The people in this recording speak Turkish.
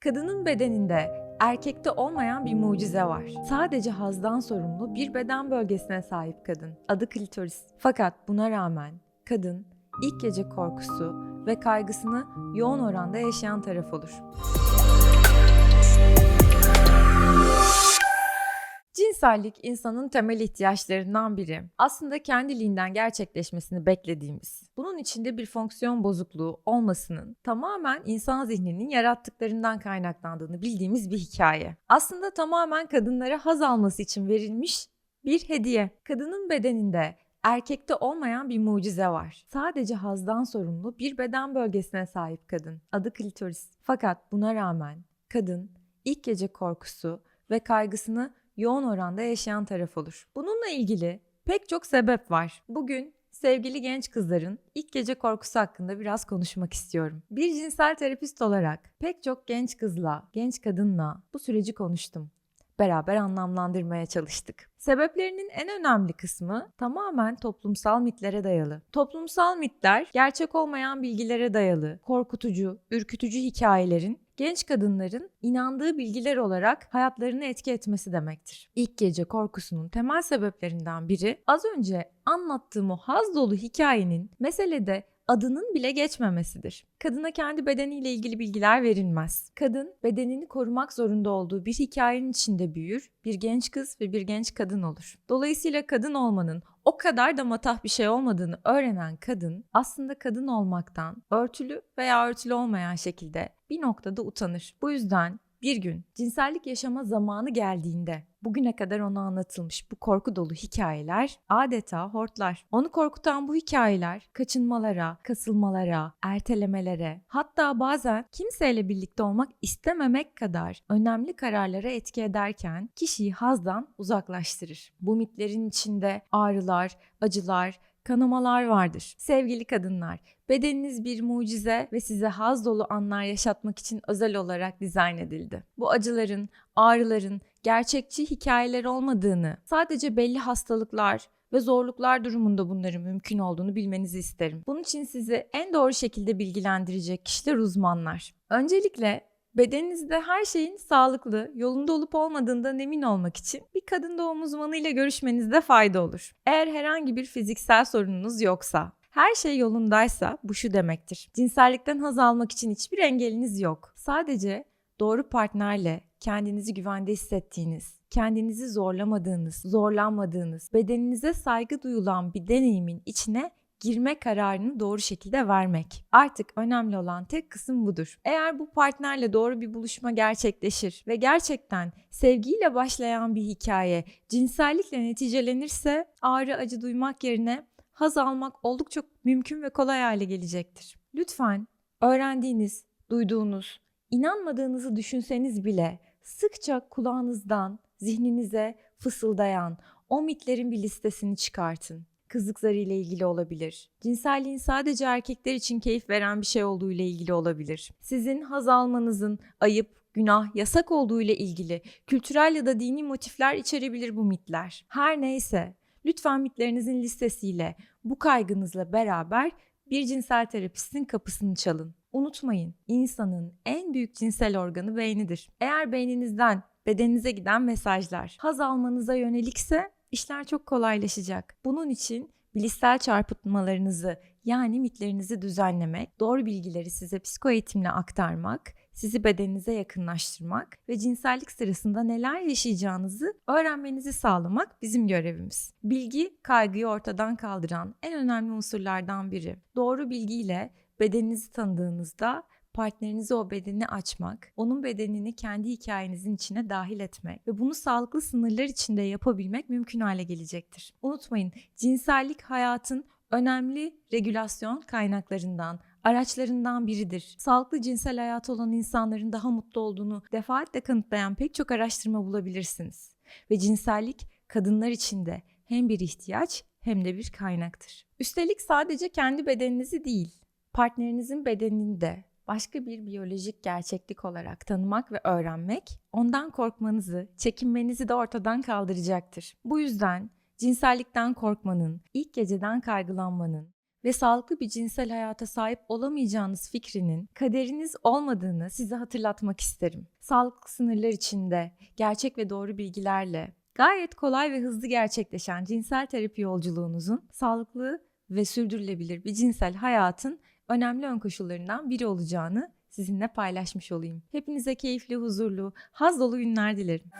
Kadının bedeninde erkekte olmayan bir mucize var. Sadece hazdan sorumlu bir beden bölgesine sahip kadın. Adı klitoris. Fakat buna rağmen kadın ilk gece korkusu ve kaygısını yoğun oranda yaşayan taraf olur. Cinsellik insanın temel ihtiyaçlarından biri. Aslında kendiliğinden gerçekleşmesini beklediğimiz. Bunun içinde bir fonksiyon bozukluğu olmasının tamamen insan zihninin yarattıklarından kaynaklandığını bildiğimiz bir hikaye. Aslında tamamen kadınlara haz alması için verilmiş bir hediye. Kadının bedeninde erkekte olmayan bir mucize var. Sadece hazdan sorumlu bir beden bölgesine sahip kadın. Adı klitoris. Fakat buna rağmen kadın ilk gece korkusu ve kaygısını yoğun oranda yaşayan taraf olur. Bununla ilgili pek çok sebep var. Bugün sevgili genç kızların ilk gece korkusu hakkında biraz konuşmak istiyorum. Bir cinsel terapist olarak pek çok genç kızla, genç kadınla bu süreci konuştum. Beraber anlamlandırmaya çalıştık. Sebeplerinin en önemli kısmı tamamen toplumsal mitlere dayalı. Toplumsal mitler gerçek olmayan bilgilere dayalı, korkutucu, ürkütücü hikayelerin genç kadınların inandığı bilgiler olarak hayatlarını etki etmesi demektir. İlk gece korkusunun temel sebeplerinden biri az önce anlattığım o haz dolu hikayenin meselede adının bile geçmemesidir. Kadına kendi bedeniyle ilgili bilgiler verilmez. Kadın bedenini korumak zorunda olduğu bir hikayenin içinde büyür, bir genç kız ve bir genç kadın olur. Dolayısıyla kadın olmanın o kadar da matah bir şey olmadığını öğrenen kadın aslında kadın olmaktan örtülü veya örtülü olmayan şekilde bir noktada utanır. Bu yüzden bir gün cinsellik yaşama zamanı geldiğinde bugüne kadar ona anlatılmış bu korku dolu hikayeler adeta hortlar. Onu korkutan bu hikayeler kaçınmalara, kasılmalara, ertelemelere, hatta bazen kimseyle birlikte olmak istememek kadar önemli kararlara etki ederken kişiyi hazdan uzaklaştırır. Bu mitlerin içinde ağrılar, acılar, kanamalar vardır. Sevgili kadınlar, bedeniniz bir mucize ve size haz dolu anlar yaşatmak için özel olarak dizayn edildi. Bu acıların, ağrıların gerçekçi hikayeler olmadığını, sadece belli hastalıklar ve zorluklar durumunda bunların mümkün olduğunu bilmenizi isterim. Bunun için sizi en doğru şekilde bilgilendirecek kişiler uzmanlar. Öncelikle bedeninizde her şeyin sağlıklı, yolunda olup olmadığından emin olmak için bir kadın doğum uzmanıyla görüşmenizde fayda olur. Eğer herhangi bir fiziksel sorununuz yoksa, her şey yolundaysa bu şu demektir. Cinsellikten haz almak için hiçbir engeliniz yok. Sadece doğru partnerle kendinizi güvende hissettiğiniz, kendinizi zorlamadığınız, zorlanmadığınız, bedeninize saygı duyulan bir deneyimin içine girme kararını doğru şekilde vermek. Artık önemli olan tek kısım budur. Eğer bu partnerle doğru bir buluşma gerçekleşir ve gerçekten sevgiyle başlayan bir hikaye cinsellikle neticelenirse ağrı acı duymak yerine haz almak oldukça mümkün ve kolay hale gelecektir. Lütfen öğrendiğiniz, duyduğunuz, inanmadığınızı düşünseniz bile sıkça kulağınızdan zihninize fısıldayan o mitlerin bir listesini çıkartın. Kızlık zarı ile ilgili olabilir. Cinselliğin sadece erkekler için keyif veren bir şey olduğu ile ilgili olabilir. Sizin haz almanızın ayıp, günah, yasak olduğu ile ilgili kültürel ya da dini motifler içerebilir bu mitler. Her neyse, lütfen mitlerinizin listesiyle bu kaygınızla beraber bir cinsel terapistin kapısını çalın. Unutmayın, insanın en büyük cinsel organı beynidir. Eğer beyninizden bedeninize giden mesajlar haz almanıza yönelikse İşler çok kolaylaşacak. Bunun için bilişsel çarpıtmalarınızı yani mitlerinizi düzenlemek, doğru bilgileri size psikoeğitimle aktarmak, sizi bedeninize yakınlaştırmak ve cinsellik sırasında neler yaşayacağınızı öğrenmenizi sağlamak bizim görevimiz. Bilgi, kaygıyı ortadan kaldıran en önemli unsurlardan biri. Doğru bilgiyle bedeninizi tanıdığınızda partnerinize o bedeni açmak, onun bedenini kendi hikayenizin içine dahil etmek ve bunu sağlıklı sınırlar içinde yapabilmek mümkün hale gelecektir. Unutmayın, cinsellik hayatın önemli regülasyon kaynaklarından, araçlarından biridir. Sağlıklı cinsel hayatı olan insanların daha mutlu olduğunu defaatle kanıtlayan pek çok araştırma bulabilirsiniz. Ve cinsellik kadınlar için de hem bir ihtiyaç hem de bir kaynaktır. Üstelik sadece kendi bedeninizi değil, partnerinizin bedenini de başka bir biyolojik gerçeklik olarak tanımak ve öğrenmek, ondan korkmanızı, çekinmenizi de ortadan kaldıracaktır. Bu yüzden cinsellikten korkmanın, ilk geceden kaygılanmanın ve sağlıklı bir cinsel hayata sahip olamayacağınız fikrinin kaderiniz olmadığını size hatırlatmak isterim. Sağlıklı sınırlar içinde, gerçek ve doğru bilgilerle, gayet kolay ve hızlı gerçekleşen cinsel terapi yolculuğunuzun sağlıklı ve sürdürülebilir bir cinsel hayatın önemli ön koşullarından biri olacağını sizinle paylaşmış olayım. Hepinize keyifli, huzurlu, haz dolu günler dilerim.